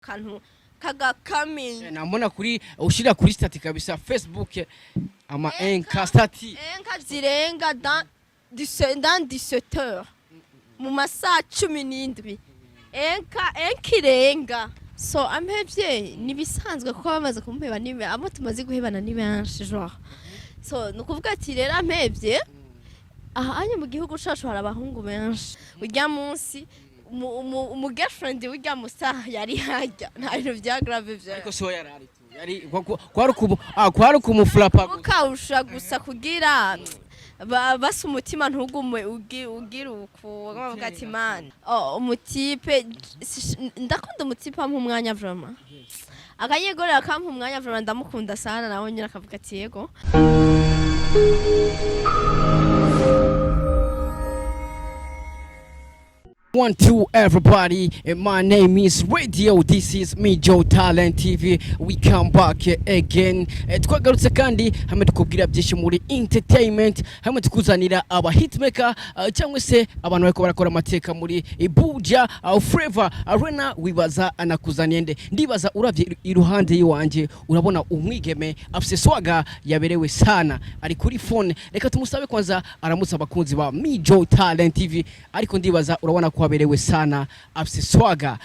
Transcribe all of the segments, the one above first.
kantu kagakamiye nambona kuri ushira kuri stati kabisa Facebook ama enka stati enka zirenga dans 17 heures mu masaha 17 enka irenga so amhevye nibisanzwe kuko bamaze kumpeba nibe amo tumaze guhebana ni benshi genre so nukuvuga ati rero amhevye aha anye mu gihugu cacu hari abahungu benshi urya munsi umu girlfriend urya musa yari hajya nta bintu bya grave vya ariko so yarari tu yari kwari kumuflapa ukawusha gusa kugira basa umutima ntugume ugira uko bavuga ati man umutipe ndakunda umutipe mu mwanya vraiment akanyegorera akampa umwanya vraiment ndamukunda sana nawe nyira akavuga ati yego. One, two, everybody. My name is Radio. This is me, Joe Talent TV. We come back again. Twagarutse kandi hamwe tukubwira byinshi muri entertainment, hamwe tukuzanira aba hitmaker cyangwa se abantu bariko barakora amateka muri Buja Flavor Arena. Wibaza anakuzaniye nde? Ndibaza uravye iruhande yiwanje urabona umwigeme afise swaga yaberewe sana. Ari kuri phone. Reka tumusabe kwanza aramutsa abakunzi ba me, Joe Talent TV. Ariko ndibaza urabona kwaberewe sana afise swaga.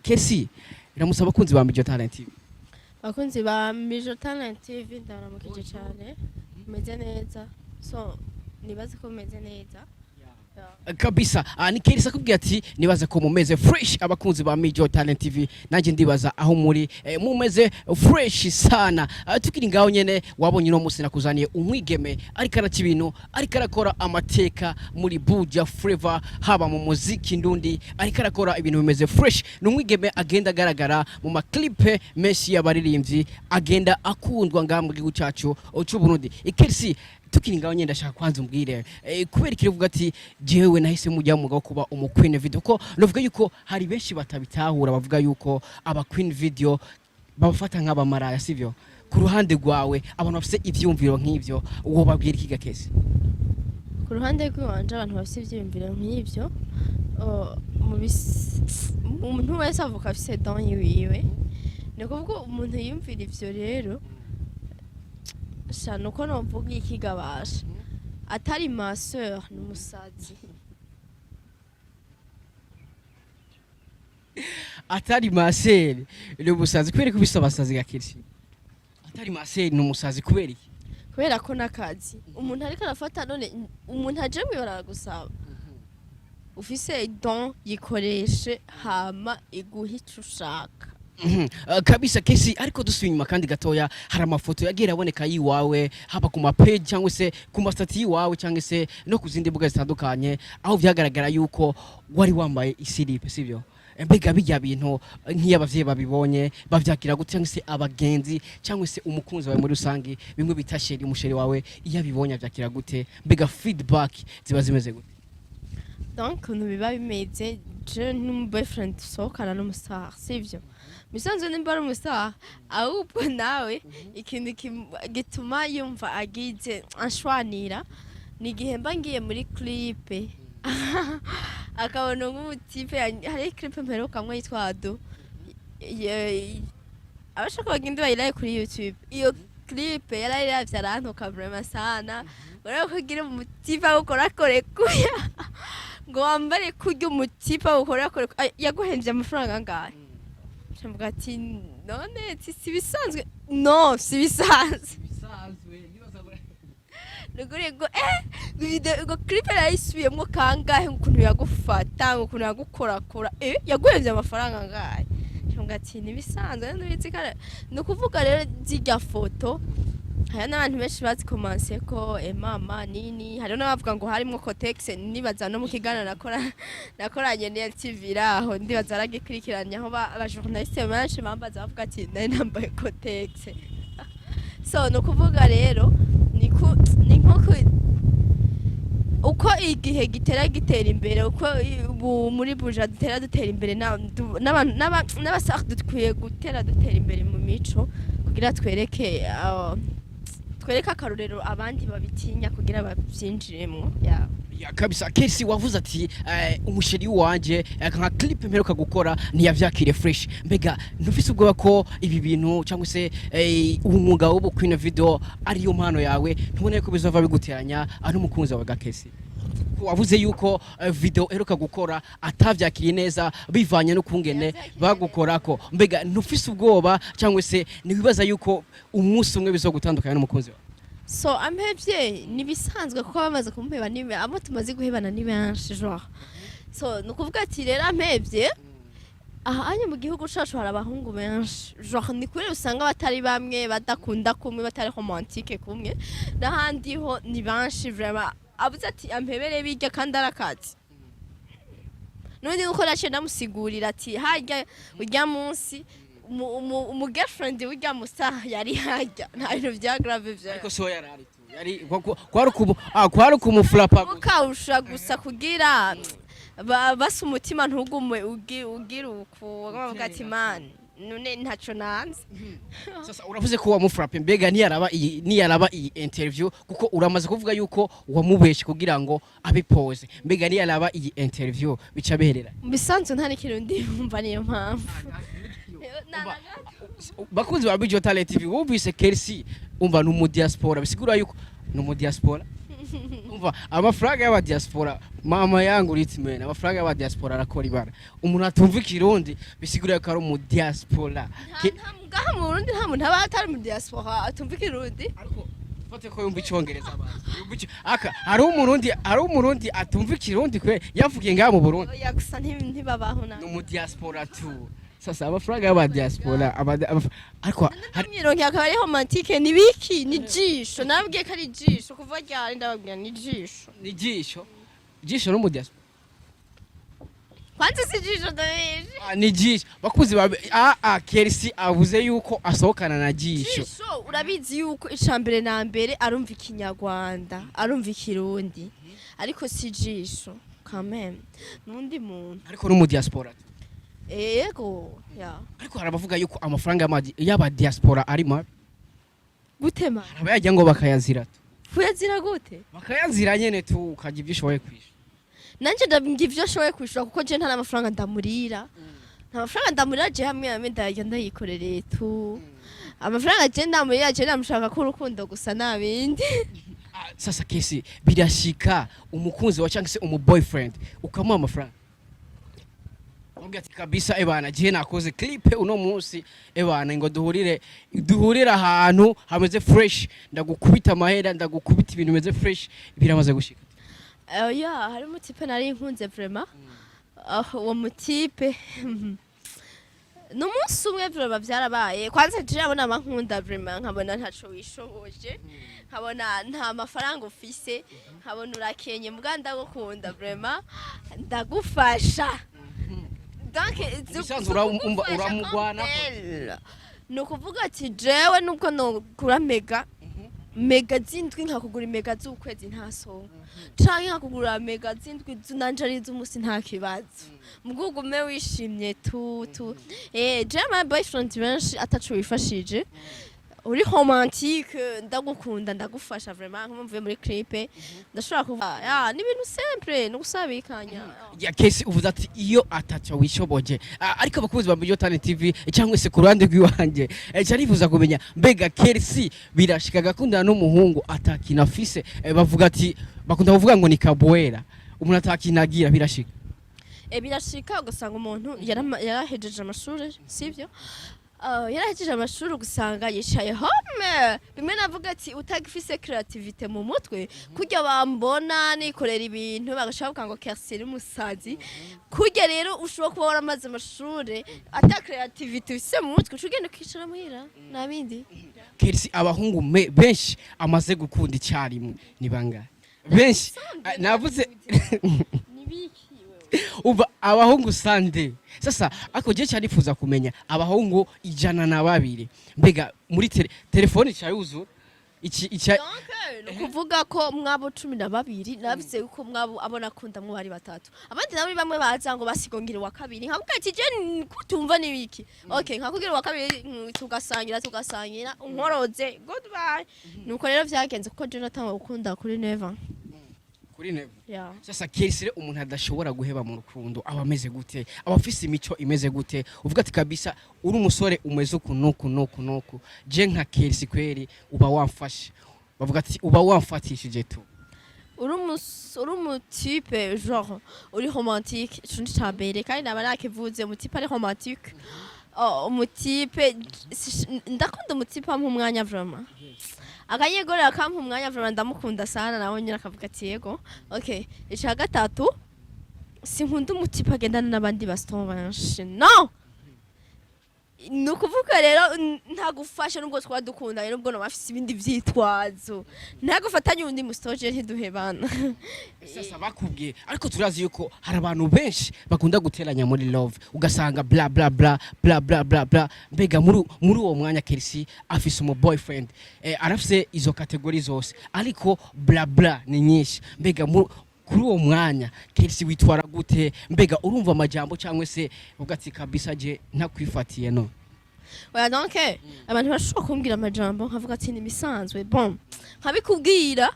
Kercy iramusaba kunzi ba Mijo Talent TV. Bakunzi ba Mijo Talent TV ndaramukije cyane meze neza so nibaze ko meze neza kabisa. Ni Kercy akubwira ati nibaze ko mumeze fresh abakunzi ba Mijo Talent TV, nanjye ndibaza aho muri mumeze fresh sana. Tukiri ngaho nyene wabonye no musi nakuzaniye umwigeme ariko arakibintu ariko arakora amateka muri Buja Flavor haba mu muziki ndundi ariko arakora ibintu bimeze fresh. Numwigeme agenda agaragara mu ma clip menshi y'abaririmbyi agenda akundwa ngaho mu gihugu cyacu cy'u Burundi. Kercy tukiri ngaho nyenda shaka kwanza umbwire kubera ikirivuga ati jewe nahise mujya mu kuba umu queen video ko novuga yuko hari benshi batabitahura bavuga yuko aba queen video babafata nk'abamaraya sivyo. Ku ruhande rwawe abantu bafite ivyumviro nk'ivyo uwo babwira iki Kercy? Ku ruhande rwanje abantu bafite ivyumviro nk'ivyo umuntu wese avuka afite don yiwe ni kuvuga umuntu yumvira ivyo rero shano ko nomvuga ikigabasha atari ma sœur n'umusazi atari maseri n'umusazi kubera ko bisabasazi ga Kercy atari maseri n'umusazi kubera iki? Kubera ko nakazi umuntu ariko arafata none umuntu aje mwibara gusaba ufise don yikoreshe hama iguhica ushaka kabisa Kercy. Ariko dusubiye inyuma kandi gatoya hari amafoto yagira aboneka yiwawe haba ku mapage cyangwa se ku mastati yiwawe cyangwa se no kuzindi mbuga zitandukanye aho byagaragara yuko wari wambaye isilipe sivyo. Mbega bijya bintu nk'iyabavye babibonye bavyakira gute cyangwa se abagenzi cyangwa se umukunzi wawe muri rusangi bimwe bitasheri umusheri wawe iyo abibonye avyakira gute? Mbega feedback ziba zimeze gute? Donc biba bimeze je n'umu boyfriend sokana n'umusaha sivyo. Misanzwe nimba ari umusaha ahubwo nawe ikindi gituma yumva agize anshwanira ni gihe mba ngiye muri clip akabona nk'umutipe hari clip mperuka mwe yitwa Ado abashaka bagenda bayiraye kuri YouTube. Iyo clip yarayiravye arantuka vraiment sana urako kugira umutipe ukora kuya ngo wambare kurya umutipe ukora yaguhenje amafaranga ngahe mvuga ati none si bisanzwe no si bisanzwe nugure ngo video ngo clip yayisubiyemo kangahe ukuntu yagufata ukuntu yagukorakora yaguhenje amafaranga ngahe mvuga ati ni bisanzwe n'ubizi kare no kuvuga rero zijya foto hari n'abantu benshi bazikomanse ko mama nini hari n'abavuga ngo harimo Cotex nibaza no mu kiganiro nakoranye ne TV raho ndibaza aragikurikiranya aho aba journaliste benshi bambaza bavuga ati nari nambaye Cotex so no kuvuga rero ni nko uko igihe gitera imbere uko muri Buja dutera imbere n'abasaq dukwiye dutera imbere mu mico kugira twereka akarorero abandi babitinya kugira bavyinjiremo Ya kabisa Kercy wavuze ati umusheri wanje nka clip mperuka gukora ntiyavyakire fresh mbega ntufise ubwoba ko ibi bintu cyangwa se umwuga wo kwina video ariyo mpano yawe ntubone ko bizova biguteranya ari umukunzi wawe ga Kercy wavuze yuko video eruka gukora atavyakiriye neza bivanye no kungene bagukorako mbega ntufise ubwoba cyangwa se nibibaza yuko umunsi umwe bizogutandukanya n'umukunzi wawe so amhevye nibisanzwe kuko bamaze kumuheba nibe abo tumaze guhebana ni benshi genre so nukuvuga ati rero amhevye aha anye mu gihugu cacu hari abahungu benshi genre ni kuri usanga batari bamwe badakunda kumwe batari romantique kumwe n'ahandi ho ni benshi vraiment abuze ati ampebere bijya kandi arakazi none uko nace namusigurira ati harya urya munsi umu girlfriend urya musa yari harya nta bintu vya grave vya ariko so yarari tu yari kwari kumuflapa gukausha gusa kugira basi umutima ntugume ugira uko bavuga ati man none ntaco nanze sasa uravuze ko wamufrappe mbega niyaraba iyi interview kuko uramaze kuvuga yuko wamubeshe kugira ngo abipose mbega niyaraba iyi interview bica beherera bisanzwe nta n'ikirundi umva niyo mpamvu bakunzi ba Bijou Talent TV wumvise Kercy umva no diaspora bisigura yuko no diaspora umva amafaranga y'aba diaspora mama yangu ritmen amafaranga y'aba diaspora arakora ibara umuntu atumva ikirundi bisigura ko ari mu diaspora ngaha mu Burundi nta muntu aba atari mu diaspora atumva ikirundi ariko fate ko yumva icongereza abantu aka hari umurundi atumva ikirundi kwe yavukiye ngaha mu Burundi yagusa ntibabaho na no mu diaspora tu sasa amafaranga y'aba diaspora ariko mirongo akaba ari romantique ni biki ni jisho nabwiye ko ari jisho kuva ryari ndababwira ni jisho no mu diaspora kwanze si jisho dabeje ni jisho bakuzi ba Kercy avuze yuko asohokana na jisho urabizi yuko icambere na mbere arumva ikinyarwanda arumva ikirundi ariko si jisho quand même nundi muntu ariko no mu diaspora ego ya ariko harabavuga yuko amafaranga y'aba diaspora ari mabi gutema abayajya ngo bakayazira kuyazira gute bakayazira nyene tu ukagira ibyo ushoboye kwisha nanje ndabinga ivyo ashoboye kwishura kuko je nta amafaranga ndamurira nta amafaranga ndamurira je hamwe ndajya ndayikorereye tu amafaranga je ndamurira je ndamushaka ko urukundo gusa nabindi sasa Kercy birashika umukunzi wa cyangwa se umu boyfriend ukamuha amafaranga ati kabisa ebana je nakoze clip uno munsi ebana ngo duhurire ahantu hameze fresh ndagukubita amahera ndagukubita ibintu bimeze fresh biramaze gushika ya hari mutipe nari nkunze vraiment uwo mutipe n'umunsi umwe vraiment byarabaye kwanza je abona amankunda vraiment nkabona ntaco wishoboje nkabona nta mafaranga ufise nkabona urakenye muganda gukunda vraiment ndagufasha uramugwana ni ukuvuga ati jewe nubwo nokura mega zindwi nkakugura mega z'ukwezi ntasonga canke nkakugura mega zindwi nanje ari z'umusi nta kibazo mugugume wishimye tu je my boyfriend benshi ataco wifashije uri romantique ndagukunda ndagufasha vraiment nkumvuye muri clip ndashobora kuvuga ni ibintu simple no gusabikanya ya Kercy uvuze ati iyo ataco wishoboje ariko abakuzi ba Bijou Talent TV cyangwa se ku ruhande rw'iwanje cyarifuza kumenya mbega Kercy birashika gakundana n'umuhungu atakina afise bavuga ati bakunda kuvuga ngo ni kaboera umuntu atakinagira birashika birashika ugasanga umuntu yarahejeje amashuri sivyo yarahejeje amashuri ugasanga yicaye home bimwe navuga ati utagifise creativity mu mutwe kujya bambona nikorera ibintu bagashaka ngo Kercy ari musazi kujya rero ushobora kuba waramaze amashuri ata creativity ufise mu mutwe ugenda ukicara muhira nabindi Kercy abahungu benshi amaze gukunda icyarimwe ni bangahe benshi navuze nibiki uba abahungu sande sasa ako je cyarifuza kumenya abahungu 102 mbega muri telefone cyayuzu no kuvuga ko mwabo 12 nabize uko mwabo abona kunda mwo bari batatu abandi nabo bamwe baza ngo basigongire wa kabiri nkavuga ati je kutumva nibiki okay nkakugira wa kabiri tugasangira unkoroze goodbye nuko rero vyagenze kuko je natanga gukunda kuri never kuri never yeah. sasa Kercy umuntu adashobora guheba mu rukundo aba ameze gute aba afise imico imeze gute uvuga ati kabisa uri umusore umeze uku je nka Kercy kweri uba wamfashe bavuga ati uba wamfatishije tu uri umutipe genre uri romantique icundi cambere kandi naba nakivuze umutipe ari romantique umutipe ndakunda umutipe ampa umwanya vraiment akanyegorera akampa umwanya vraiment ndamukunda sana nawe nyine akavuga ati yego okay ica gatatu sinkunda umutipe agendana n'abandi baston benshi no nukuvuga rero ntagufasha nubwo twadukunda rero ubwo no bafise ibindi vyitwazo ntagufatanye undi mustoje ntiduhebana sasa bakubwiye ariko turazi yuko hari abantu benshi bakunda guteranya muri love ugasanga bla bla bla bla bla bla bla mbega muri uwo mwanya Kercy afise umu boyfriend arafise izo kategori zose ariko bla bla ni nyinshi mbega kuri uwo mwanya Kercy witwara gute mbega urumva amajambo cyangwa se ugati kabisa je ntakwifatiye no oya donc abantu bashobora kumbwira amajambo nkavuga ati ni misanzwe bon nkabikubwira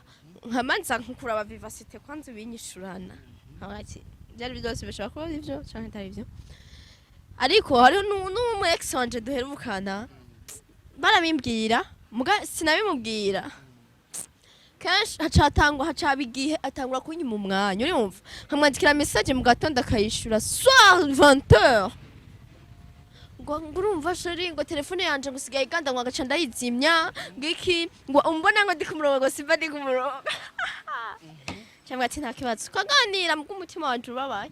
nkamanza nkuraba vivacité kwanze binyishurana nkabati byari byose bishobora kuba ivyo cyangwa atari ivyo ariko hari n'umu ex wanje duherukana barabimbwira muga sinabimubwira kenshi hacaba igihe atangura kunyima umwanya urumva nkamwandikira message mu gatondo akayishura soir 20h ngo urumva sheri ngo telefone yanje ngusigaye iganda ngo agaca ndayizimya ngiki ngo umbona ngo ndi ku murongo ngo simba ndi ku murongo cyangwa ati nta kibazo twaganira mu umutima wanje ubabaye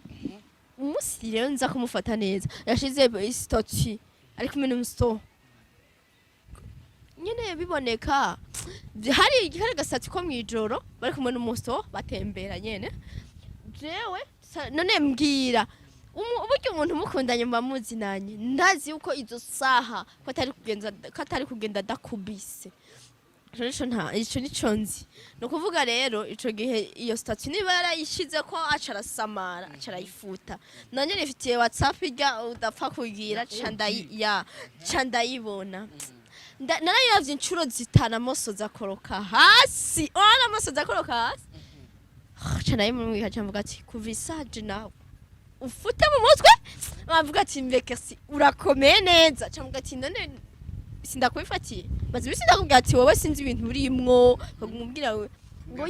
umunsi rero nza kumufata neza yashize statut ari kumwe n'umusto nyene biboneka hari gasati ko mwijoro bari kumwe n'umusto batembera nyene jewe none mbwira uburyo umuntu mukundanye mba muzinanye ndazi uko izo saha ko atari kugenda dakubise ico nico nzi nukuvuga rero ico gihe iyo statut niba yarayishize ko acarasamara acarayifuta nanye nifitiye WhatsApp ijya udapfa kugira candayibona narayiravye incuro zitana amosozi akoroka hasi ona amosozi akoroka hasi candayimwe hacamvuga ati kuvisage nawe ufute mu mutwe bavuga ati mbe Kercy urakomeye neza camvuga ati none sindakwifatiye bazi bisi ndakubwira ati wowe sinzi ibintu urimwo bagumubwira we ngo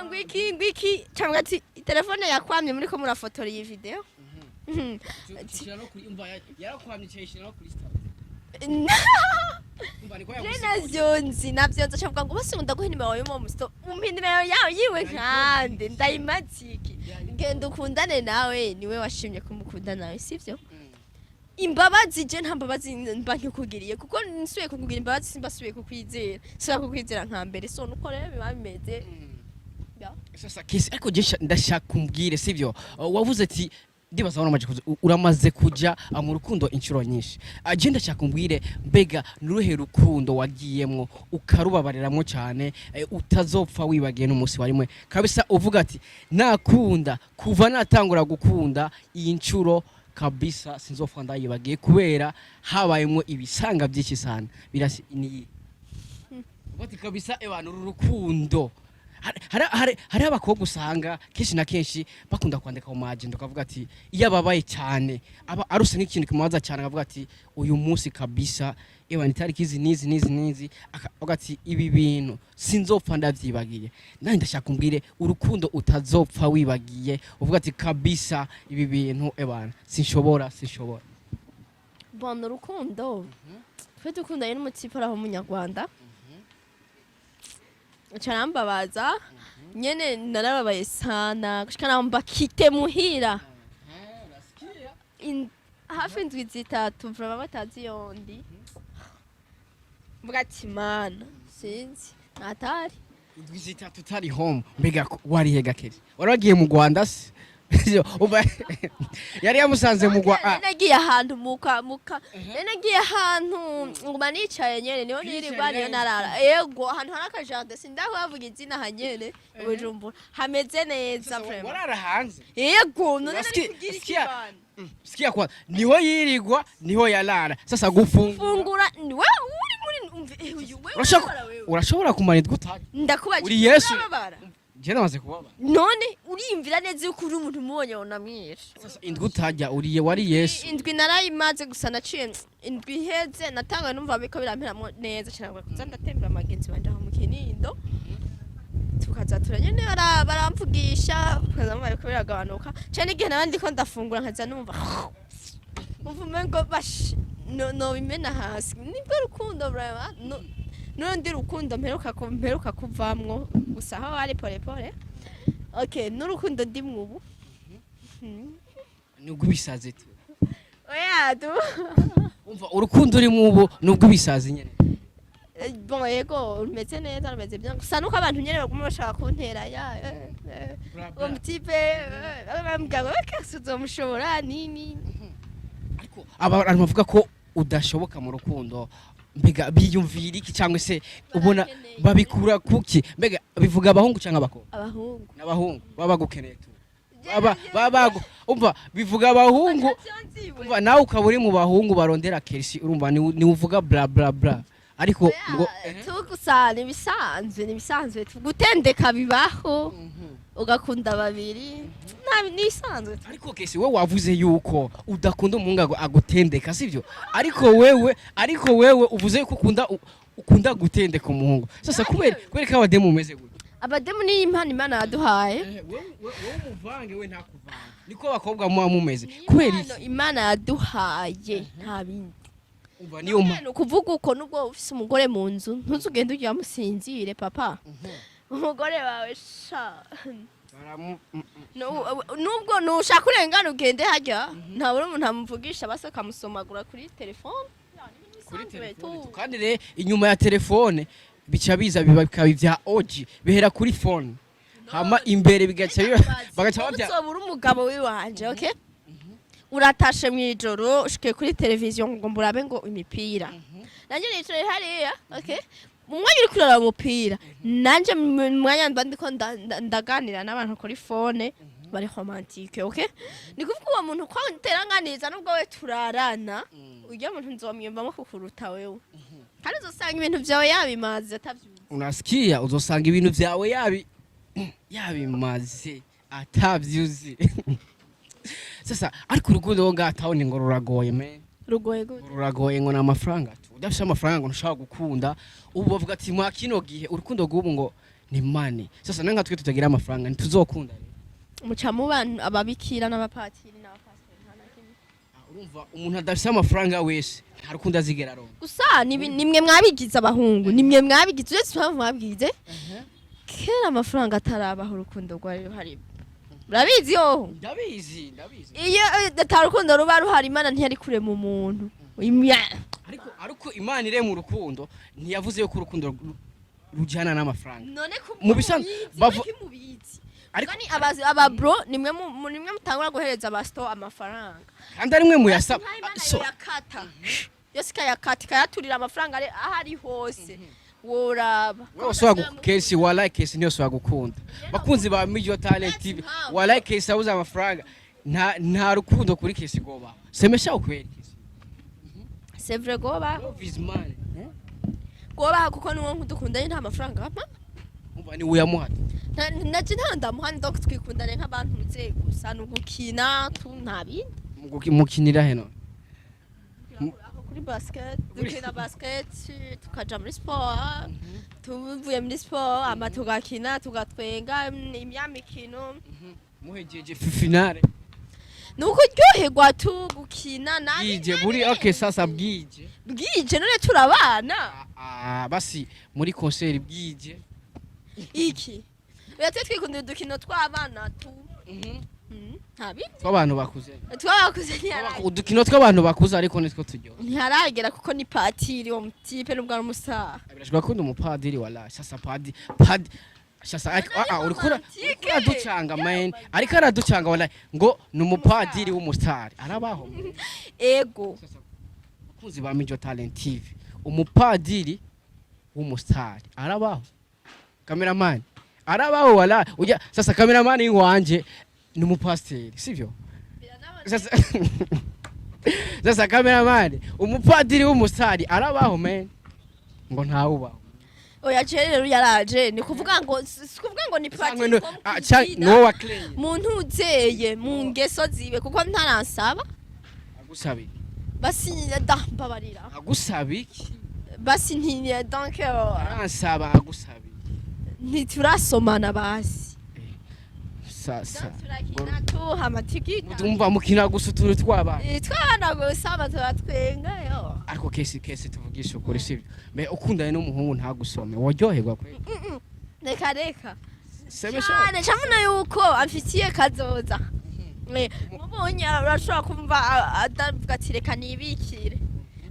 ngo iki camvuga ati telefone yakwamye muri ko murafotora iyi video navyo nzacavuga ngo bose ndaguha nimero yawe mu musto nimero yawe yiwe nkande ndayimatiki ngenda ukundane nawe niwe washimye kumukunda nawe sivyo imbabazi je nta mbabazi mba nkikugiriye kuko nsuye kukugira imbabazi simba suye kukwizera nka mbere so nuko rero biba bimeze sasa Kercy ariko je ndashaka kumbwire sivyo wavuze ati ndibaza uramaze kuja mu rukundo incuro nyinshi agenda cyakumbwire mbega nuruhe rukundo wagiyemwo ukarubabariramwo cyane utazopfa wibagiye n'umunsi warimwe kabisa uvuga ati nakunda kuva natangura gukunda iyi ncuro kabisa sinzopfa ndayibagiye kubera habayemwo ibisanga byinshi sana birasi ni bati kabisa abantu urukundo hari abakobwa usanga kenshi na kenshi bakunda kwandika mu agenda ukavuga ati iyo ababaye cyane aba aruse nk'ikintu kimubaza cyane akavuga ati uyu munsi kabisa ewa nitariki nizi akavuga ati ibi bintu sinzopfa ndavyibagiye nandi ndashaka kumbwire urukundo utazopfa wibagiye uvuga ati kabisa ibi bintu ebana sinshobora bon urukundo twe dukundanye n'umutipe araho umunyarwanda Charambabaza nyene narababaye sana gushika namba kite muhira hafi indwi zitatu vraba batazi yondi mvuga ati mana sinzi natari indwi zitatu tari home mbega wari hega Kercy waragiye mu Rwanda se yari yamusanze mu Rwanda nagiye ahantu muka nagiye ahantu nguma nicaye nyene niho nirirwa niyo narara yego ahantu hari akajande sindaho bavuga izina hanyene Bujumbura hameze neza vraiment warara hanze yego none kugira ikibana sikia kwa niho yirirwa niho yarara sasa gufungura wewe uri muri urashobora kumanirwa utari ndakubaje uri Yesu Kera maze kubaba. none uriyumvira neza yuko uri umuntu umubonye wonamwisha Sasa indwi utajya uriye wari Yesu. indwi narayimaze gusa naciye indwi iheze natanga numva biko biramperamwo neza cyane ngo kuza ndatembera amagenzi banje aho mu Kinindo tukaza turanyene baramvugisha tukaza numva biko biragabanuka cyane igihe nabandi ko ndafungura nkaza numva uvumengo bash no bimena hasi nibwo rukundo brava no ndi rukundo mperuka kuvamwo gusa aho ari pole pole okay n'urukundo ndi mwubu Nubwo bisaze tu. oya tu Umva urukundo uri mubo nubwo bisaze nyene. bon yego rumeze neza rumeze bien gusa nuko abantu nyene baguma bashaka kuntera ya umutipe bamgaga bakasuzomushobora nini Ariko abantu bavuga ko udashoboka mu rukundo mbega biyumvira iki cyangwa se ubona babikura kuki mbega bivuga abahungu cyangwa abakobwa abahungu n'abahungu baba gukeneye tu baba umva bivuga abahungu umva nawe ukaba uri mu bahungu barondera Kercy urumva ni uvuga bla bla bla ariko ngo tukusana ibisanzwe gutendeka bibaho ugakunda babiri nisanzwe ariko Kercy wewe wavuze yuko udakunda umuhungu agutendeka sivyo ariko wewe uvuze ko ukunda gutendeka umuhungu sasa kubera ko abademu umeze gute abademu ni Imana yaduhaye wewe umuvange we ntakuvanga niko abakobwa muba mumeze kubera iki Imana yaduhaye nta bindi umva niyo mpano kuvuga uko nubwo ufise umugore mu nzu ntuzugende ujya musinzire papa umugore wawe sha nubwo nushaka urengana ugende hajya ntabura umuntu amuvugisha basa kamusomagura kuri telefone kandi re inyuma ya telefone bica biza bikaba ivya oji bihera kuri phone hama imbere bigaca bazobura umugabo wiwanje okay uratashe mwijoro ushike kuri televiziyo ngo mburabe ngo imipira nanje nicaye hariya okay mwanya uri kurara umupira nanje mwanya ndiko ndaganira n'abantu kuri phone bari romantique okay nikuvuga uwo muntu kwa nteranganiza nubwo we turarana ujya muntu nzomyumvamo kukuruta wewe kandi uzosanga ibintu vyawe yabimaze atavyuzi unasikia uzosanga ibintu vyawe yabimaze atavyuzi sasa ariko urukundo wo ngataho ni ngo ruragoye me rugoye gute ruragoye ngo n'amafaranga tu udafite amafaranga ngo ntushaka gukunda ubu bavuga ati mwa kino gihe urukundo rw'ubu ngo ni money sasa nanga twe tutagira amafaranga ntituzokunda muca mu bantu ababikira n'abapatiri n'abapasiteri urumva umuntu adafite amafaranga wese nta rukundo azigera ronka gusa nimwe mwabigize abahungu nimwe mwabigize uretse mwabwize kera amafaranga atarabaho urukundo rwari ruhari urabizi yo ndabizi iyo atarukundo ruba ruhari Imana ntiyari kure mu muntu ariko Imana ire mu rukundo ntiyavuze yuko urukundo rujyana n'amafaranga none mu bisanzwe bavubizi ariko ni aba bro nimwe mutangura guhereza abasto amafaranga kandi ari mwe muyasaba so yakata yose kayakata kayaturira amafaranga ahari hose woraba Kercy wala Kercy niyo so gukunda bakunzi ba Mijo Talent TV wala Kercy abuza amafaranga nta rukundo kuri Kercy goba semesha ukweli Kercy c'est vrai goba visman goba kuko niwo nkudukundanye nta mafaranga hapa umva ni uyamuha naje ntandamuhani dok twikundane nk'abantu muze gusa n'ugukina ntabindi mukinira heno kuri basket dukina basket tukaja muri sport tuvuye muri sport ama tugakina tugatwenga imyamikino muhejeje finale nuko ryoherwa tugukina bwije buri okay sasa bwije none turabana basi muri concert bwije iki Bete twikundira dukino tw'abana tu ntabi tw'abantu bakuze ntiharagira udukino tw'abantu bakuze ariko nitwo turyo ntiharagera kuko ni patiri wo mutipe n'ubwo ari umusaha birashobora ko umupadiri wala sasa padi sasa urikura ducanga man ariko araducanga wala ngo numupadiri w'umustar arabaho ego bakunzi ba Mijo Talent TV umupadiri w'umustar arabaho cameraman arabaho wala ujya sasa cameraman wanje ni umupasteri sivyo sasa cameraman umupadiri w'umustar arabaho man ngo ntawubaho oya je rero yaraje ni kuvuga ngo si kuvuga ngo ni Sangwe pratique no wakleye muntu uzeye mu ngeso ziwe kuko ntaransaba agusabi basi mbabarira agusabi iki basi nti donc aransaba agusabi ntiturasomana basi sasa turakina tuha amatikita ndumva mukina gusa utuntu twaba twana gusaba turatwenga yo ariko kesi tuvugisha ukuri sivyo me ukundane n'umuhungu ntagusome waryoherwa kwe reka semesha cyane camuna yuko amfitiye kazoza mubonye urashobora kumva adavuga ati reka nibikire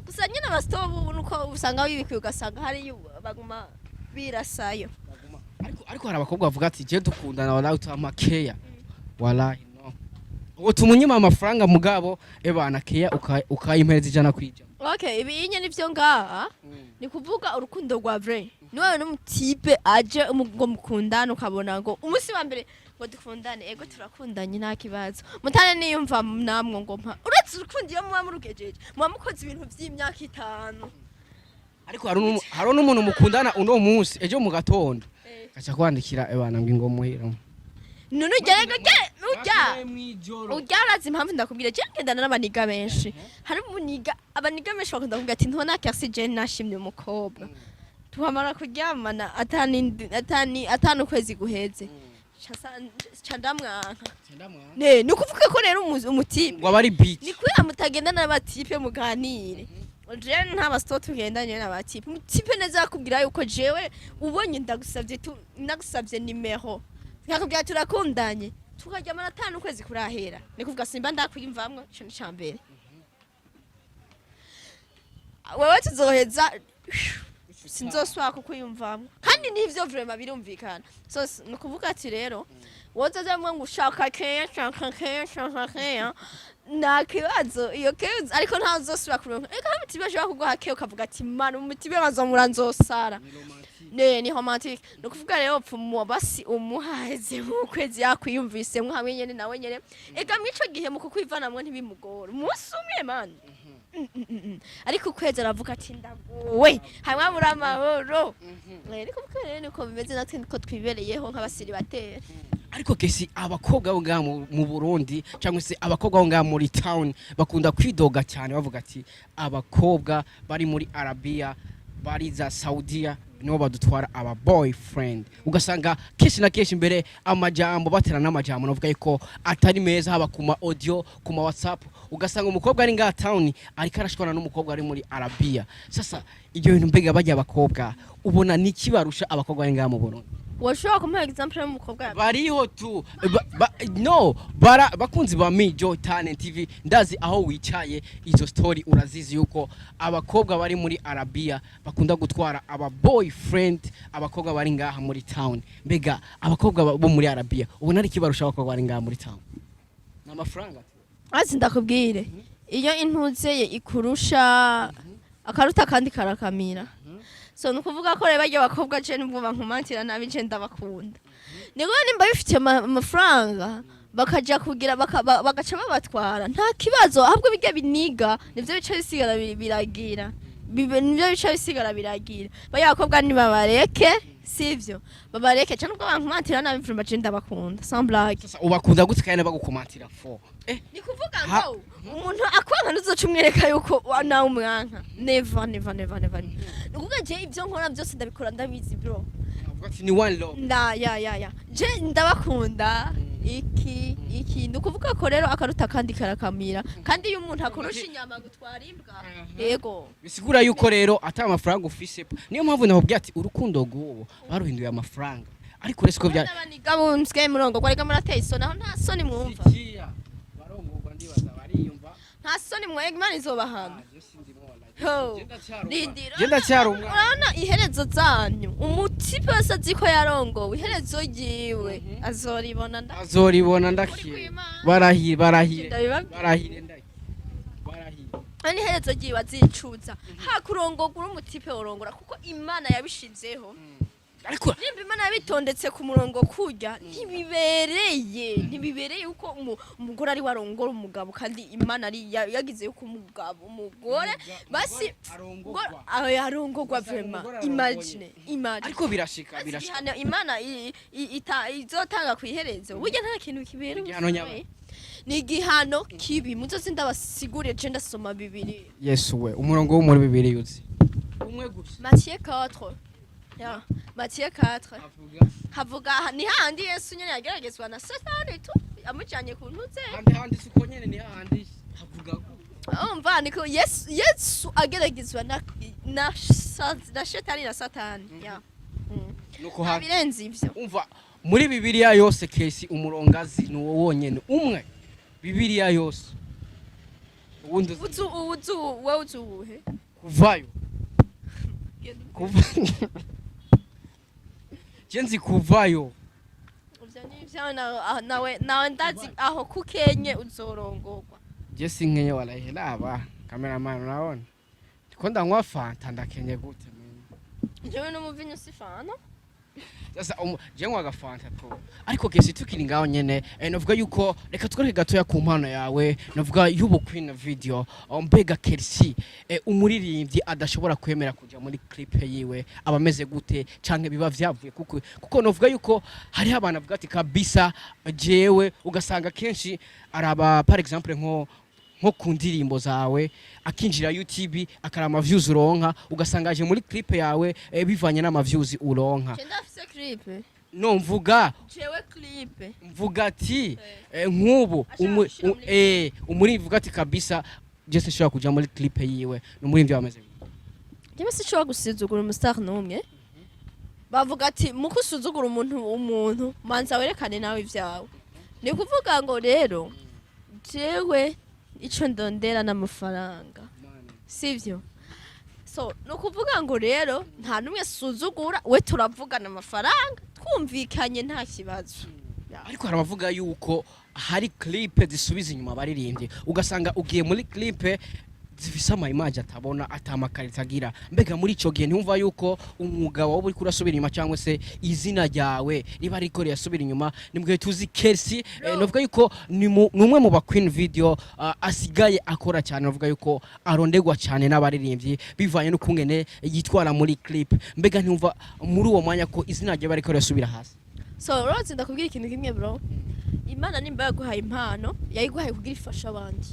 gusa nyine abastobu nuko usanga bibikiye ugasanga hari baguma birasayo ariko hari abakobwa bavuga ati je dukundana wala utama keya wallahi no uwo tumunyima amafaranga mugabo ebana keya ukayimpereza ijana kwija okay ibi nyine nivyo ngaha ni kuvuga urukundo rwa vrai niwe n'umutipe aje ngo mukundana ukabona ngo umunsi wa mbere ngo dukundane ego turakundanye nta kibazo mutane niyumva namwe ngo mpa uretse urukundo iyo muba murugejeje muba mukoze ibintu vy'imyaka 5 ariko hari n'umuntu mukundana uno munsi ejo mu gatondo kacha kwandikira ebana ngo muhira none ujya urazi impamvu ndakubwira je ngendana n'abaniga benshi hari abaniga benshi bakunda kuvuga ati ntona Kercy je nashimye umukobwa tuhamara kuryamana atanu kwezi guheze chandamwanka ni kuvuga ko rero umutipe ngo abari beat ni kwira mutagendana n'abatipe muganire je ntabasto tugendanye n'abatipe umutipe neza akubwira yuko jewe ubonye ndagusavye nimero nkakubwira turakundanye tukaryamana atanu kwezi kurahera ni kuvuga simba ndakwiyumvamwe cyo cyambere wewe tuzoheza sinzoswa kukwiyumvamwe kandi nivyo vraiment birumvikana so nukuvuga ati rero wozaza mwe ngushaka keya na kibazo iyo keya ariko ntazosubira kuronka eka hamiti bashaka kuguha keya ukavuga ati mana umutibe bazomura nzosara ni romantique nukuvuga rero pfumo basi umuhaheze ukwezi yakwiyumvise hamwe nyene nawe nyene eka mwico gihe mu kukwivana mwe ntibimugora umunsi umwe man ariko ukwezi aravuga ati ndagowe hamwe muri amahoro ariko rero niko bimeze natwe niko twibereyeho nk'abasiri batera ariko kesi abakobwa bo ngaha mu Burundi cyangwa se abakobwa bo ngaha muri town bakunda kwidoga cyane bavuga ati abakobwa bari muri Arabia bari za Saudia nibo badutwara aba boyfriend ugasanga keshi na keshi imbere amajambo batera n'amajambo navuga yuko atari meza haba kuma audio kuma WhatsApp ugasanga umukobwa ari ngaha town ariko arashwana n'umukobwa ari muri Arabia sasa ibyo bintu mbega bajya abakobwa ubona nikibarusha abakobwa ari ngaha mu Burundi washobora kumuha example y'umukobwa bariho tu bakunzi ba Mijo Talent TV ndazi aho wicaye izo story urazizi yuko abakobwa bari muri Arabia bakunda gutwara aba boyfriend abakobwa bari ngaha muri town mbega abakobwa bo muri Arabia ubona ari kibarusha abakobwa bari ngaha muri town n'amafaranga azi ndakubwire iyo intuzeye ikurusha akaruta kandi karakamira so nukuvuga ko reba ryo bakobwa je nubwo bankumantira nabi je ndabakunda niko nimba bifite amafaranga bakaja kugira bagaca babatwara nta kibazo ahubwo bijya biniga nivyo bica bisigara biragira nivyo bica bisigara biragira baya bakobwa ni babareke sivyo babareke cyane ubwo bankumantira nabi mfuma je ndabakunda sans blague sasa ubakunda gute kandi bagukumatira fo ni kuvuga ngo umuntu akwanga nuzocumwereka yuko na umwanka never nukuvuga je ivyo nkora byose ndabikora ndabizi bro ni one love ya je ndabakunda iki nukuvuga ko rero akaruta kandi karakamira kandi iyo umuntu akurusha inyama gutwara imbwa yego bisigura yuko rero ata amafaranga ufise niyo mpamvu nababwiye ati urukundo rw'uwo baruhinduye amafaranga ariko rese ko bya abaniga bunske murongo kwarega murateye isoni aho nta soni mwumva barongorwa ndibaza bariyumva nta soni mwege imana izobahana genda cyaro umwana urabona iherezo zanyu umutipe wese azi ko yarongowe iherezo ryiwe azoribona ndakira barahire ani iherezo ryiwe azicuza ha kurongorwa uri umutipe worongora kuko imana yabishizeho ariko nimba imana yabitondetse ku murongo kurya ntibibereye uko umugore ari warongora umugabo kandi imana ari yagize yuko umugore basi arongorwa vraiment imagine ariko birashika imana izotanga kwiherezo burya nta kintu kibereye ni igihano kibi muzozi ndabasiguriye je ndasoma bibiri Yesu we umurongo wo muri bibiri yuzi umwe gusa Matthieu 4 ya Matthieu 4 havuga ni handi Yesu nyene yageragezwa na Satani tu amujanye ku ntuze handi suko nyene ni handi havuga umva niko Yesu ageragezwa na Satani na Satani ya nuko birenze ivyo umva muri Bibiliya yose Kercy umurongazi ni wo wonyene umwe Bibiliya yose ubundi uzuhe kuvayo jenzi kuvayo nawe ndazi aho kukenye uzorongorwa je sinkenye walahi aba cameraman unaona ndiko ndanywa fanta ndakenye gute jewe no muvinyo sifana sasa je ngwa gafanta to ariko Kercy tukiri ngaho nyene novuga yuko reka twereke gatoya ku mpano yawe novuga yubo queen video mbega Kercy umuririmbyi adashobora kwemera kuja muri clip yiwe abameze gute canke biba vyavuye kuko novuga yuko hari abana avuga ati kabisa jewe ugasanga kenshi araba par exemple nko ku ndirimbo zawe akinjira YouTube akarama views uronka ugasanga aje muri clip yawe bivanye n'ama views uronka ndafise clip no mvuga jewe clip mvuga ati nk'ubu umuri mvuga ati kabisa je sinshobora kuja muri clip yiwe no muri mvyo bameze jewe sinshobora gusuzugura umustar n'umwe bavuga ati mukusuzugura umuntu manza werekane nawe ivyawe ni kuvuga ngo rero jewe ico ndondera n'amafaranga sivyo so no kuvuga ngo rero nta numwe suzugura we turavugana amafaranga twumvikanye nta kibazo ariko harabavuga yuko hari clip zisubiza inyuma baririmbye ugasanga ugiye muri clip zifise ama image atabona atamakarita agira mbega muri ico gihe ntumva yuko umwuga wawe uri kurasubira inyuma cyangwa se izina ryawe riba ariko yasubira inyuma nimbwe tuzi Kercy novuga yuko numwe mu ba queen video asigaye akora cyane novuga yuko arondegwa cyane n'abaririmbyi bivanye no kungene yitwara muri clip mbega ntumva muri uwo mwanya ko izina ryawe ariko yasubira hasi so Rose ndakubwira ikintu kimwe bro Imana nimba yaguhaye impano yayiguhaye kugira ifasha abandi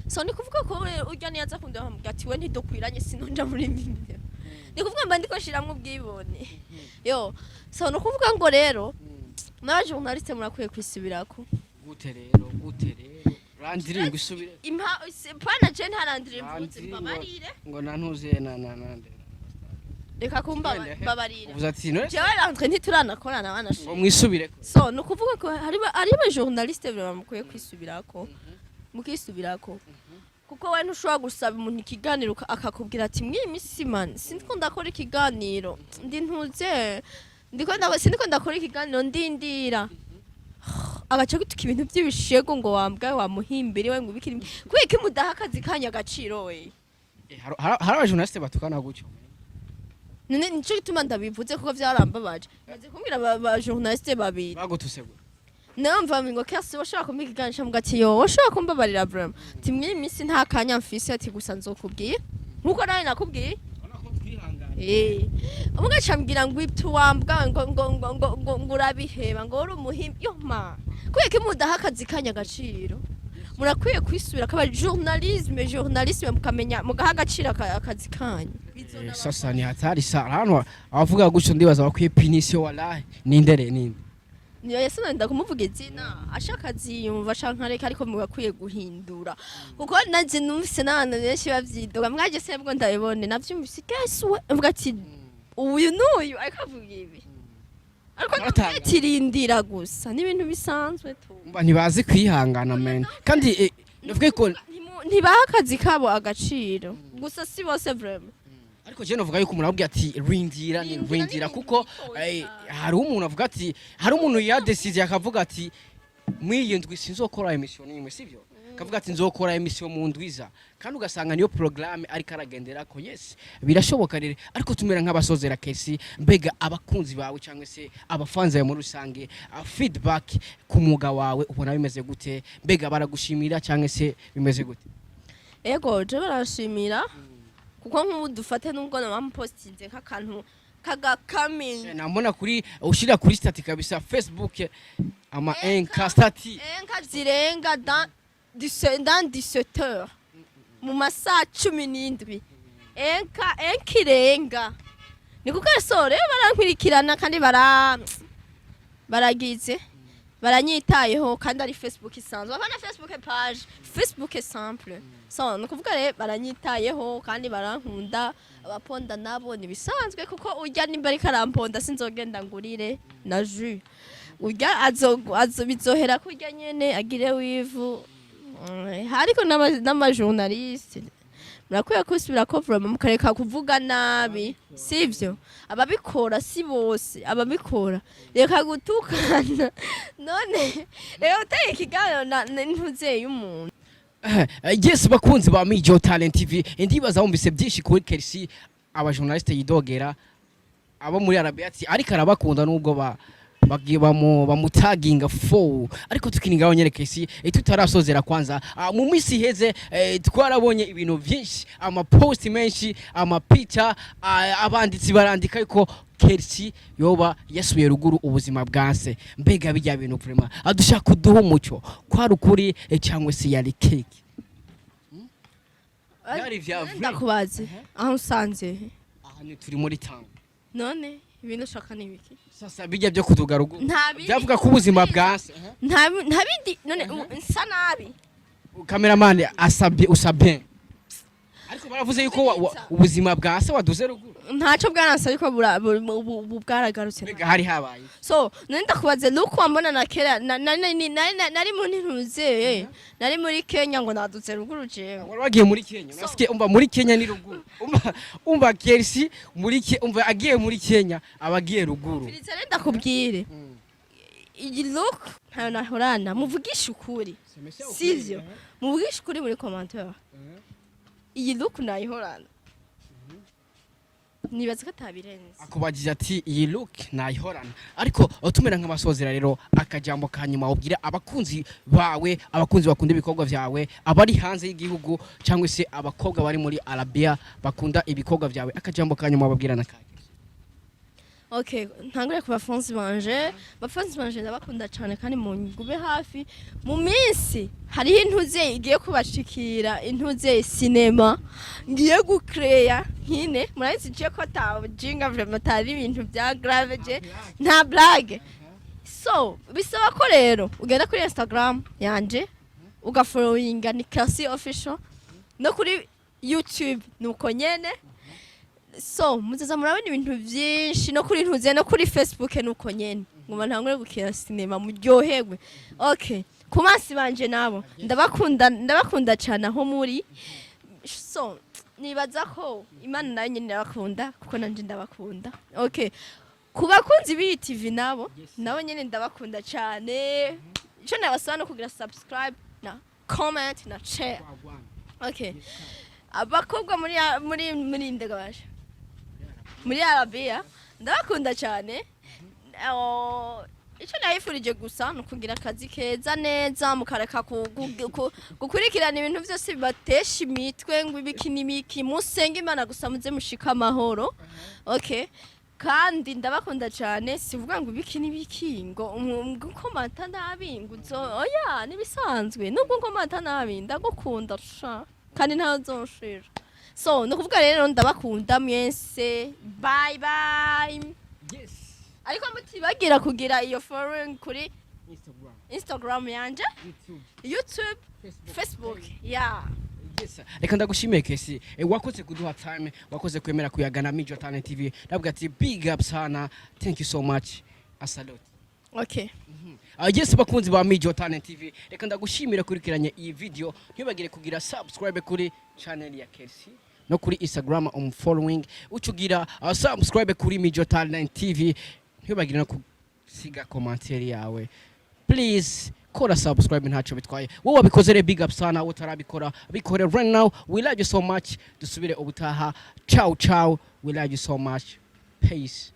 so ni kuvuga ko urya niyaza kunda hamugati we ntidukwiranye sinonja muri mbimbe ni kuvuga mba ndiko shiramwe ubwibone yo so no kuvuga ngo rero na journaliste murakwiye kwisubirako gute rero randiringo isubire pana je ntarandire mvuze babarire ngo nantuze na reka kumba babarire uvuze ati no jewe rentre ntituranakora abana ngo mwisubire so no kuvuga ko ari ba journaliste bamukwiye kwisubirako mukisubirako kuko we ntushobora gusaba umuntu ikiganiro akakubwira ati mwimisi man sindiko ndakora ikiganiro sindiko ndakora ikiganiro ndindira agaca gutuka ibintu by'ibishego ngo wambwaye wamuhimbire we ngo ubikiri kwiki mudaha akazi kanya agaciro we hari abajournaliste batukana gutyo none nico gituma ndabivuze kuko vyarambabaje maze kumbwira aba journaliste babiri bagutuse Namva ngo Kercy washaka kumika iganisha mugati yo washaka kumbabarira vraiment timwe imisi nta kanya mfise ati gusa nzokubwiye nkuko nawe nakubwiye umugaca mbwira ngo iptu wambwa ngo urabiheba ngo uri umuhimbi yo ma kweke mudaha akazi kanya gaciro murakwiye kwisubira kaba journalisme mukamenya mugaha agaciro akazi kanya sasa ni hatari sana hano abavuga gucyo ndibaza bakwiye pinisio wallahi ninde niyo yasananda kumuvuga izina ashaka ziyumva cankareka ariko mugakwiye guhindura kuko naje numvise n'abana benshi bavyidoga mwaje sebwo ndabibone navyumvise Kercy we mvuga ati uyu n'uyu akavuga ibi ariko natirindira gusa n'ibintu bisanzwe tu mba ntibazi kwihangana men kandi navuga ko ntibaha akazi kabo agaciro gusa si bose vraiment ariko je novuga yuko umuntu avuga ati rindira kuko hari umuntu avuga ati hari umuntu ya decide akavuga ati mwiyendwi sinzokora emission nimwe sivyo kavuga ati nzokora emission mu ndwiza kandi ugasanga niyo programme ariko aragendera ko yes birashoboka rero ariko tumera nk'abasozera Kercy mbega abakunzi bawe cyangwa se abafanze bawe muri rusange feedback ku mwuga wawe ubona bimeze gute mbega baragushimira cyangwa se bimeze gute ego je barashimira kuko nk'ubu dufate nubwo nabamupostinze nk'akantu kagakamiye namona kuri ushira kuri stati kabisa Facebook ama enka stati enka zirenga dans 17 heures mu masaha 17 enka irenga ni kuko sore barankwirikirana kandi baragize baranyitayeho kandi ari Facebook isanzwe abana Facebook page Facebook simple so no kuvuga rero baranyitayeho kandi barankunda abaponda nabo ni bisanzwe kuko urya nimba ari karamponda sinzogenda ngurire na jus urya azo bizohera kurya nyene agire wivu hariko n'ama journaliste murakwiye kusubira ko vraiment mukareka kuvuga nabi sivyo ababikora si bose ababikora reka gutukana none rero uteye ikiganiro ntuzeye umuntu yes bakunzi ba Mijo Talent TV ndibaza bumvise byinshi kuri Kercy aba journaliste yidogera abo muri Arabia ariko arabakunda nubwo bagiye bamutaginga fo ariko tukiningaho nyere Kercy tutarasozera kwanza mu misi heze twarabonye ibintu byinshi ama post menshi ama picture abanditsi barandika yuko Kercy yoba yasubiye ruguru ubuzima bwanse mbega bijya bintu vraiment adushaka kuduha umuco kwari ukuri cyangwa se yari cake yari vya ndakubaze aho usanze aha ni turi muri town none ibintu shaka nibiki sasa bijya byo kuduga ruguru byavuga ko ubuzima bwanse nta bindi none nsa nabi cameraman usabye ariko baravuze yuko ubuzima bwase waduze ruguru ntaco bwaransa ariko bwaragarutse mbega hari habaye so none ndakubaze nuko wambona na kera nari mu ntuze nari muri Kenya ngo naduze ruguru jewe wari wagiye muri Kenya nasikie umva muri Kenya ni ruguru umva Kercy umva agiye muri Kenya abagiye ruguru Filitse ndakubwire iyi look ntayo nahorana muvugisha ukuri sivyo muvugisha ukuri muri commentaire iyi look nayihorana nibaza ko atabirenze akubagize ati iyi look nayihorana ariko utumera nk'abasozera rero akajambo kanyuma ubwira abakunzi bawe abakunzi bakunda ibikorwa vyawe abari hanze y'igihugu cyangwa se abakobwa bari muri Arabia bakunda ibikorwa vyawe akajambo kanyuma babwirana kaje Okay, ntangure ku bafanzi banje ndabakunda cyane kandi mu ngube hafi mu minsi hari intuze igiye kubashikira intuze cinema ngiye gucreya nkine murazi je ko jinga vraiment tari ibintu bya grave je nta blague so bisaba ko rero ugenda kuri Instagram yanje ugafollowinga ni Kercy official no kuri YouTube nuko nyene so muzaza murabona ibintu byinshi no kuri ntuze no kuri Facebook nuko nyene ngoma ntangure gukira cinema muryoherwe okay ku mansi banje nabo ndabakunda cyane aho muri so nibaza ko Imana nayo nyene ndabakunda kuko nanje ndabakunda okay ku bakunzi b'iyi TV nabo nyene ndabakunda cyane ico nabasaba no kugira subscribe na comment na share okay abakobwa muri ndegabasha muri Arabia ndabakunda cyane ico nayifurije gusa no kugira akazi keza neza mukareka gukurikirana ibintu byose bibatesha imitwe ngo ibikinimiki musenga Imana gusa muze mushika amahoro okay kandi ndabakunda cyane sivuga ngo ibikinibiki ngo komanta nabinguzo oya nibisanzwe nubwo komanta nabi ndagukunda sha kandi ntazonshira so no kuvuga rero ndabakunda mwese bye yes ariko mutibagira kugira iyo following kuri Instagram yanje YouTube Facebook yeah yes reka ndagushimiye Kercy wakoze kuduha time wakoze kwemera kuyagana Mijo Talent TV ndavuga ati big up sana thank you so much asalute okay yes bakunzi ba Mijo Talent TV reka ndagushimira kurikiranye iyi video ntibagire kugira subscribe kuri channel ya Kercy no kuri Instagram following ucugira subscribe kuri Mijo Talent TV ntibagire no kusiga commentaire yawe please kora subscribe ntaco bitwaye wowe wabikoze re big up sana utarabikora bikore right now. We love you so much. Dusubire ubutaha. Ciao ciao. We love you so much. Peace.